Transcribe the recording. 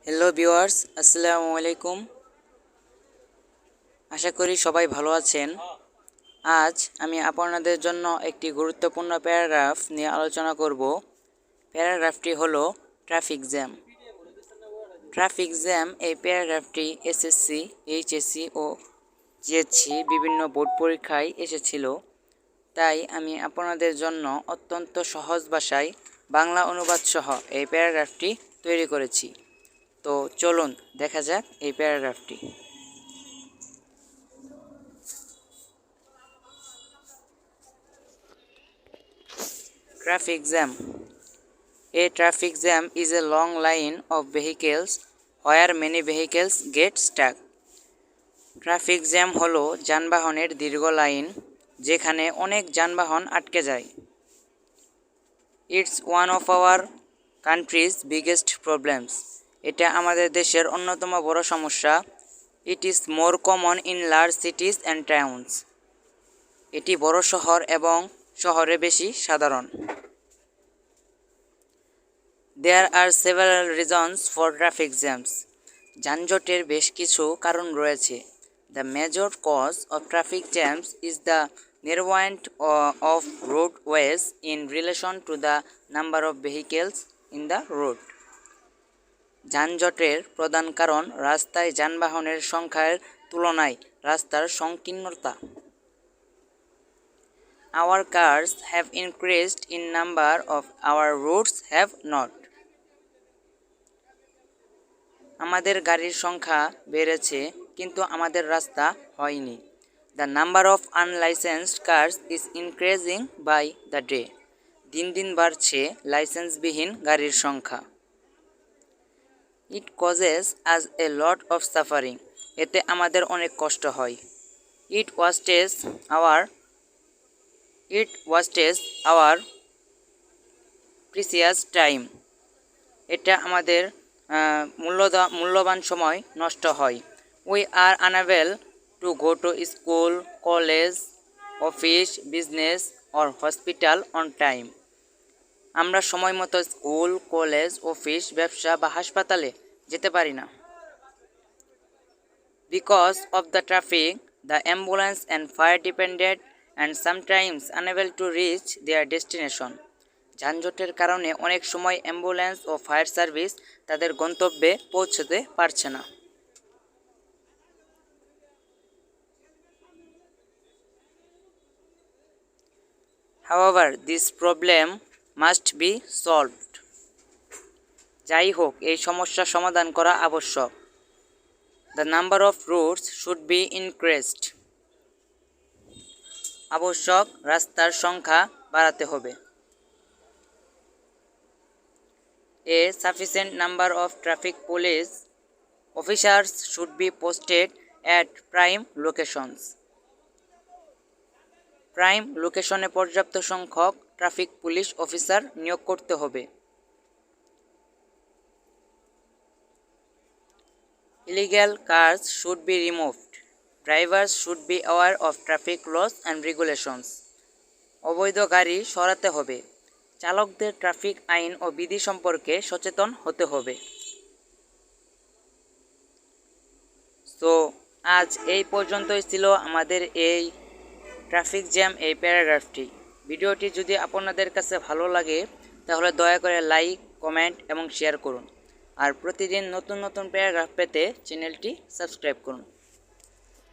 Hello viewers, আসসালামু আলাইকুম। আশা করি সবাই ভালো আছেন। আজ আমি আপনাদের জন্য একটি গুরুত্বপূর্ণ প্যারাগ্রাফ নিয়ে আলোচনা করব। প্যারাগ্রাফটি হলো ট্রাফিক জ্যাম। ট্রাফিক জ্যাম এই প্যারাগ্রাফটি এসএসসি, এইচএসসি ও জিএসসি বিভিন্ন বোর্ড পরীক্ষায় এসেছিল। তাই আমি আপনাদের জন্য অত্যন্ত সহজ ভাষায় বাংলা অনুবাদ সহ এই প্যারাগ্রাফটি তৈরি করেছি। তো চলুন দেখা যাক এই প্যারাগ্রাফটি। Traffic jam. A traffic jam is a long line of vehicles where many vehicles get stuck. Traffic jam হলো যানবাহনের দীর্ঘ লাইন যেখানে অনেক যানবাহন আটকে যায়। It's one of our countries biggest problems. এটা আমাদের দেশের অন্যতম বড় সমস্যা। It is more common in large সিটিজ and towns. এটি বড় শহর এবং শহরে বেশি সাধারণ। There are several reasons for traffic jams. যানজটের বেশ কিছু কারণ রয়েছে। The major cause of traffic jams is the narrowing of roadways in relation to the number of vehicles in the road. যানজটের প্রধান কারণ রাস্তায় যানবাহনের সংখ্যার তুলনায় রাস্তার সংকীর্ণতা। Our cars have increased in number of our roads have not. আমাদের গাড়ির সংখ্যা বেড়েছে কিন্তু আমাদের রাস্তা হয়নি। The number of unlicensed cars is increasing by the day. দিন দিন বাড়ছে লাইসেন্সবিহীন গাড়ির সংখ্যা। ইট কজেস আজ এ লট অফ সাফারিং। এতে আমাদের অনেক কষ্ট হয়। ইট ওয়াস্টেজ আওয়ার প্রিসিয়াস টাইম। এটা আমাদের মূল্যবান সময় নষ্ট হয়। We are unable to go to school, college, office, business or hospital on time. আমরা সময় মতো স্কুল, কলেজ, অফিস, ব্যবসা বা হাসপাতালে যেতে পারি না। Because of the traffic, the ambulance and fire dependent and sometimes unable to reach there destination. যানজটের কারণে অনেক সময় অ্যাম্বুলেন্স ও ফায়ার সার্ভিস তাদের গন্তব্যে পৌঁছতে পারছে না। However, this problem must be solved. যাই হোক, এই সমস্যার সমাধান করা আবশ্যক। The number of routes should be increased. আবশ্যক রাস্তার সংখ্যা বাড়াতে হবে। A sufficient number of traffic police officers should be posted at prime locations. Prime লোকেশনে পর্যাপ্ত সংখ্যক ট্রাফিক পুলিশ অফিসার নিয়োগ করতে হবে। Illegal cars should be removed. Drivers should be aware of traffic laws and regulations. অবৈধ গাড়ি সরাতে হবে। চালকদের ট্রাফিক আইন ও বিধি সম্পর্কে সচেতন হতে হবে। তো আজ এই পর্যন্তই ছিল আমাদের এই ট্রাফিক জ্যাম এই প্যারাগ্রাফটি। ভিডিওটি যদি আপনাদের কাছে ভালো লাগে তাহলে দয়া করে লাইক, কমেন্ট এবং শেয়ার করুন। আর প্রতিদিন নতুন নতুন প্যারাগ্রাফ পেতে চ্যানেলটি সাবস্ক্রাইব করুন।